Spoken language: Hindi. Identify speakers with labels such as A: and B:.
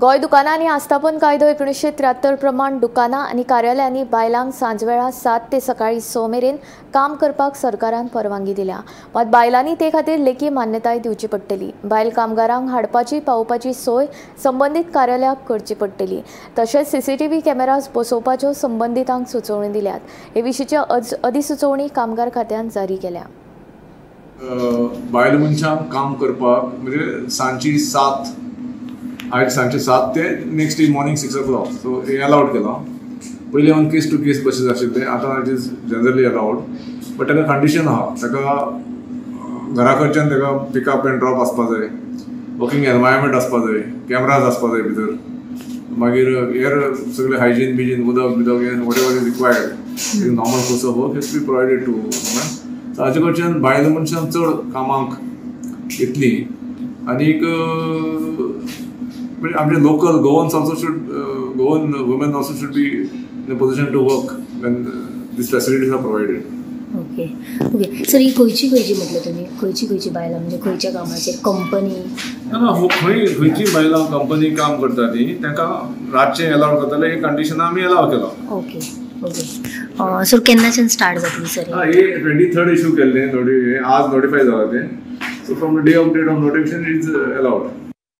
A: गोय दुकाना आनी आस्थापन कायदो 1973 प्रमाण दुकानां आनी कार्यालयांनी बायलांक सांजवेळा 7 ते सकाळी 6 मेरेन काम करपाक सरकारान परवानगी दिल्या। मात बायलांनी ते खातीर लेखी मान्यताय दिवची पडटली। बायल कामगारांक हाडपाची पावोवपाची सोय संबंधित कार्यालयाक करची पडटली। तशेंच सीसीटीव्ही कॅमेराज बसोवपाच्यो संबंधितांक सुचोवणी दिल्यात। हे विशींची अधिसुचोवणी कामगार खात्यान जारी केल्या।
B: बायल मनशांक काम करपाक म्हणजे सांजची 7 आयज सांजचे 7 ते next day morning 6 o'clock so हे अलाउड केला। पयलीं on case to case basis आशिल्ले, आतां it is generally allowed, but ताका कंडिशन आहा। ताका घरा कडच्यान ताका पिकअप एंड ड्रॉप आसपा जाय, वर्किंग एनवायरमेंट आसपा जाय, कॅमेराज आसपा जाय भितर, मागीर हेर सगळे हायजीन बिजीन उदक whatever is required normal course of work has to be provided to woman. So हाचे कडच्यान बायल मनशांक चड कामाक येतली। आनीक आमचे local Goans also should Goan women also should be in a position to work when these facilities are provided.
C: Okay okay sir, ही खंयची म्हटलं तुमी, खंयची बायलां म्हणजे खंयच्या कामाचेर कंपनी?
B: खंयची बायलां कंपनी काम करता ती तांकां रातचें अलाउड करताले, हे कंडिशन आमी अलाव केला।
C: ओके ओके सर, केन्नाच्यान स्टार्ट जातली सर?
B: हे 23rd इश्यू केल्लें, आज नोटिफाय जाला तें। So from the day of notification is allowed.